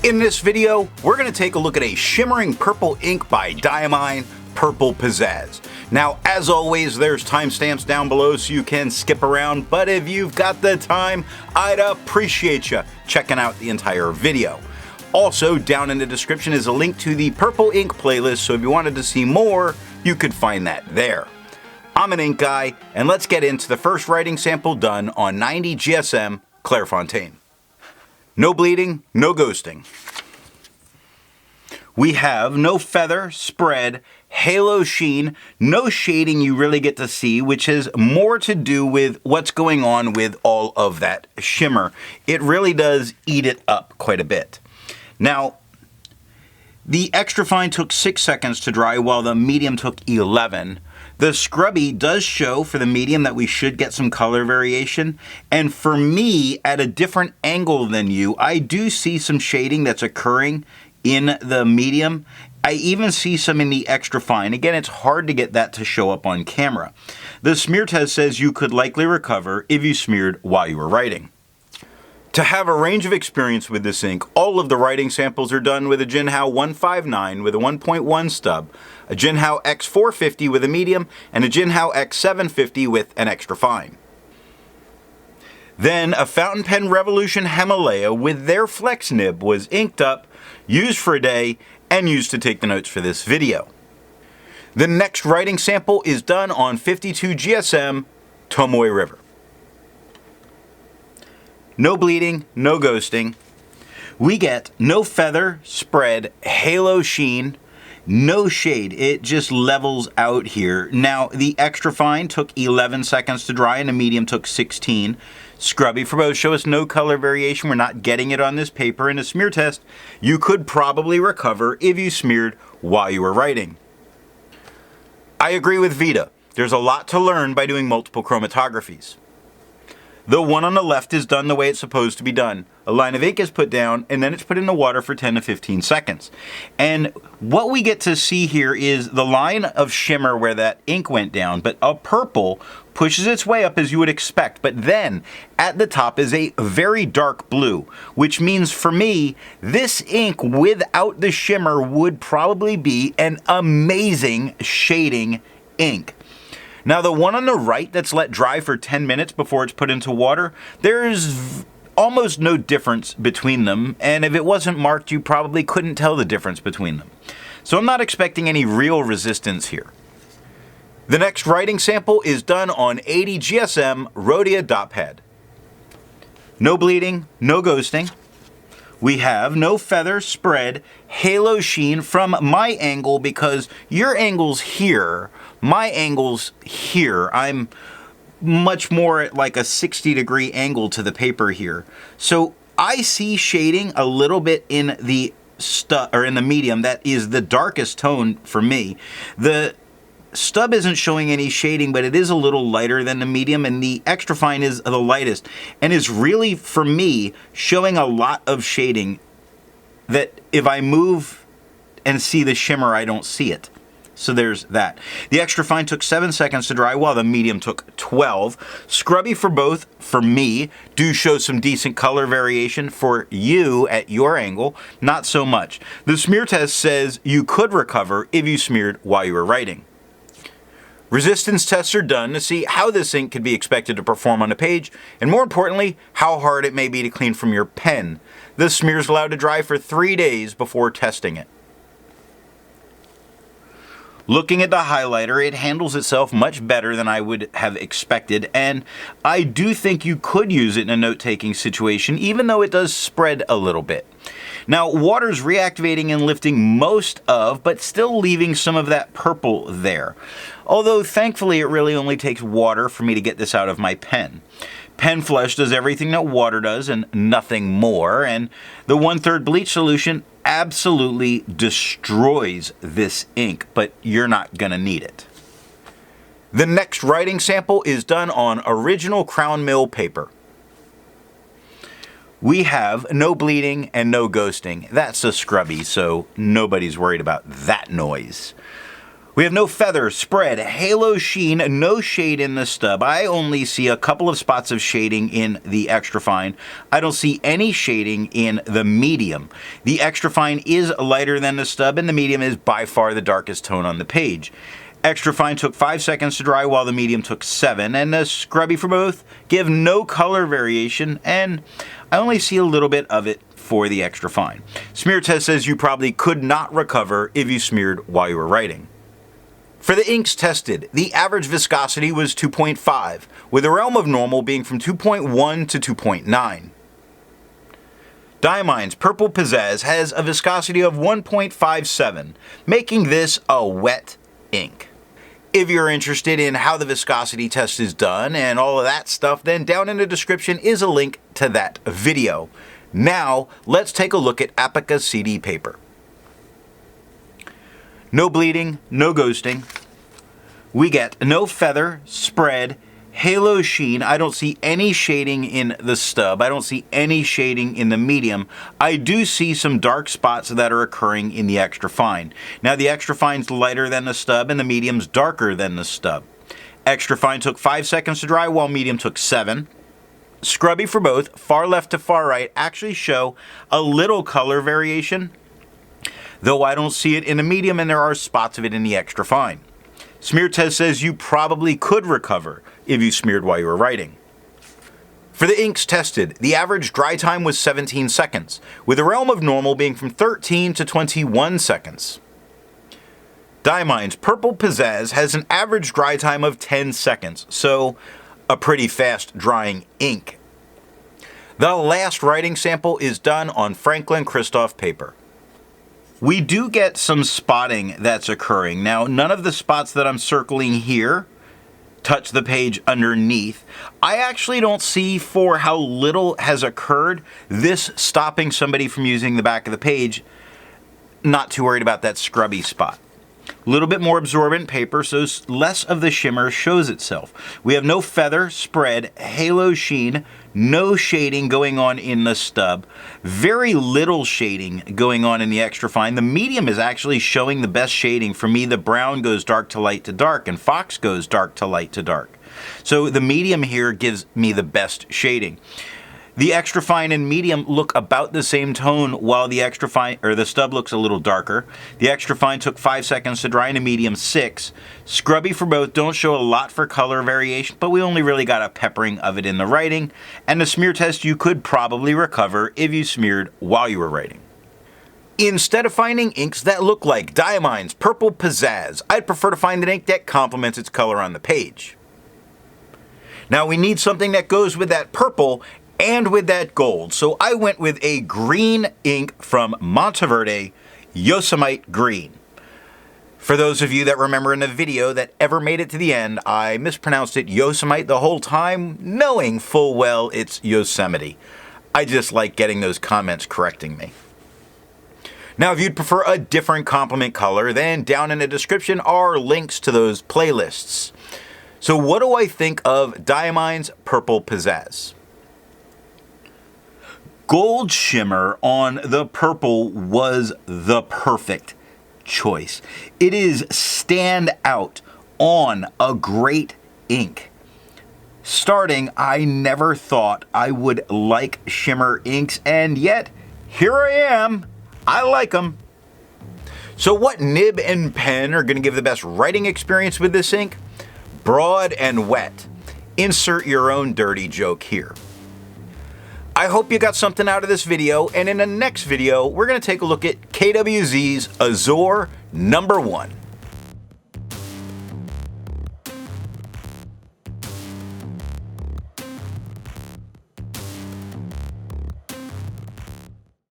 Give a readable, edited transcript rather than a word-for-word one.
In this video, we're going to take a look at a shimmering purple ink by Diamine Purple Pazzaz. Now, as always, there's timestamps down below so you can skip around, but if you've got the time, I'd appreciate you checking out the entire video. Also, down in the description is a link to the Purple Ink playlist, so if you wanted to see more, you could find that there. I'm an ink guy, and let's get into the first writing sample done on 90 GSM Clairfontaine. No bleeding, no ghosting. We have no feather, spread, halo sheen, no shading you really get to see, which has more to do with what's going on with all of that shimmer. It really does eat it up quite a bit. Now, the extra fine took 6 seconds to dry while the medium took 11. The scrubby does show for the medium that we should get some color variation, and for me, at a different angle than you, I do see some shading that's occurring in the medium. I even see some in the extra fine. Again, it's hard to get that to show up on camera. The smear test says you could likely recover if you smeared while you were writing. To have a range of experience with this ink, all of the writing samples are done with a Jinhao 159 with a 1.1 stub, a Jinhao X450 with a medium, and a Jinhao X750 with an extra fine. Then a Fountain Pen Revolution Himalaya with their flex nib was inked up, used for a day, and used to take the notes for this video. The next writing sample is done on 52 GSM Tomoe River. No bleeding, no ghosting. We get no feather, spread, halo sheen, no shade. It just levels out here. Now, the extra fine took 11 seconds to dry and the medium took 16. Scrubby for both show us no color variation. We're not getting it on this paper. In a smear test, you could probably recover if you smeared while you were writing. I agree with Vita. There's a lot to learn by doing multiple chromatographies. The one on the left is done the way it's supposed to be done. A line of ink is put down and then it's put in the water for 10 to 15 seconds. And what we get to see here is the line of shimmer where that ink went down, but a purple pushes its way up as you would expect. But then at the top is a very dark blue, which means for me, this ink without the shimmer would probably be an amazing shading ink. Now, the one on the right that's let dry for 10 minutes before it's put into water, there's almost no difference between them, and if it wasn't marked, you probably couldn't tell the difference between them. So I'm not expecting any real resistance here. The next writing sample is done on 80 GSM Rhodia dot pad. No bleeding, no ghosting. We have no feather, spread, halo sheen from my angle because your angle's here, my angle's here. I'm much more at like a 60-degree angle to the paper here. So I see shading a little bit in the in the medium. That is the darkest tone for me. The stub isn't showing any shading, but it is a little lighter than the medium, and the extra fine is the lightest, and is really, for me, showing a lot of shading that if I move and see the shimmer, I don't see it. So there's that. The extra fine took 7 seconds to dry, while the medium took 12. Scrubby for both, for me, do show some decent color variation. For you, at your angle, not so much. The smear test says you could recover if you smeared while you were writing. Resistance tests are done to see how this ink could be expected to perform on a page, and more importantly, how hard it may be to clean from your pen. The smear is allowed to dry for 3 days before testing it. Looking at the highlighter, it handles itself much better than I would have expected, and I do think you could use it in a note-taking situation, even though it does spread a little bit. Now, water's reactivating and lifting most of, but still leaving some of that purple there. Although, thankfully, it really only takes water for me to get this out of my pen. Pen flush does everything that water does and nothing more, and the 1/3 bleach solution absolutely destroys this ink, but you're not gonna need it. The next writing sample is done on original Crown Mill paper. We have no bleeding and no ghosting. That's a scrubby, so nobody's worried about that noise. We have no feather, spread, halo sheen, no shade in the stub. I only see a couple of spots of shading in the extra fine. I don't see any shading in the medium. The extra fine is lighter than the stub, and the medium is by far the darkest tone on the page. Extra fine took 5 seconds to dry, while the medium took 7, and the scrubby for both give no color variation, and I only see a little bit of it for the extra fine. Smear test says you probably could not recover if you smeared while you were writing. For the inks tested, the average viscosity was 2.5, with the realm of normal being from 2.1 to 2.9. Diamine's Purple Pazzaz has a viscosity of 1.57, making this a wet ink. If you're interested in how the viscosity test is done and all of that stuff, then down in the description is a link to that video. Now, let's take a look at Apica CD paper. No bleeding, no ghosting. We get no feather, spread, halo sheen. I don't see any shading in the stub. I don't see any shading in the medium. I do see some dark spots that are occurring in the extra fine. Now the extra fine's lighter than the stub and the medium's darker than the stub. Extra fine took 5 seconds to dry, while medium took 7. Scrubby for both, far left to far right, actually show a little color variation, though I don't see it in the medium and there are spots of it in the extra fine. Smear test says you probably could recover if you smeared while you were writing. For the inks tested, the average dry time was 17 seconds, with the realm of normal being from 13 to 21 seconds. Diamine's Purple Pazzaz has an average dry time of 10 seconds, so a pretty fast drying ink. The last writing sample is done on Franklin Christoph paper. We do get some spotting that's occurring. Now, none of the spots that I'm circling here touch the page underneath. I actually don't see, for how little has occurred, this stopping somebody from using the back of the page. Not too worried about that scrubby spot. A little bit more absorbent paper, so less of the shimmer shows itself. We have no feather, spread, halo sheen, no shading going on in the stub, very little shading going on in the extra fine. The medium is actually showing the best shading. For me, the brown goes dark to light to dark, and Fox goes dark to light to dark. So the medium here gives me the best shading. The extra fine and medium look about the same tone, while the extra fine, or the stub, looks a little darker. The extra fine took 5 seconds to dry and the medium 6. Scrubby for both don't show a lot for color variation, but we only really got a peppering of it in the writing. And the smear test you could probably recover if you smeared while you were writing. Instead of finding inks that look like Diamine's Purple Pazzaz, I'd prefer to find an ink that complements its color on the page. Now we need something that goes with that purple and with that gold, so I went with a green ink from Monteverde, Yosemite Green. For those of you that remember in the video that ever made it to the end, I mispronounced it Yosemite the whole time, knowing full well it's Yosemite. I just like getting those comments correcting me. Now, if you'd prefer a different complement color, then down in the description are links to those playlists. So what do I think of Diamine's Purple Pazzaz? Gold shimmer on the purple was the perfect choice. It is stand out on a great ink. Starting, I never thought I would like shimmer inks, and yet here I am. I like them. So what nib and pen are going to give the best writing experience with this ink? Broad and wet. Insert your own dirty joke here. I hope you got something out of this video, and in the next video, we're going to take a look at KWZ's Azure #1.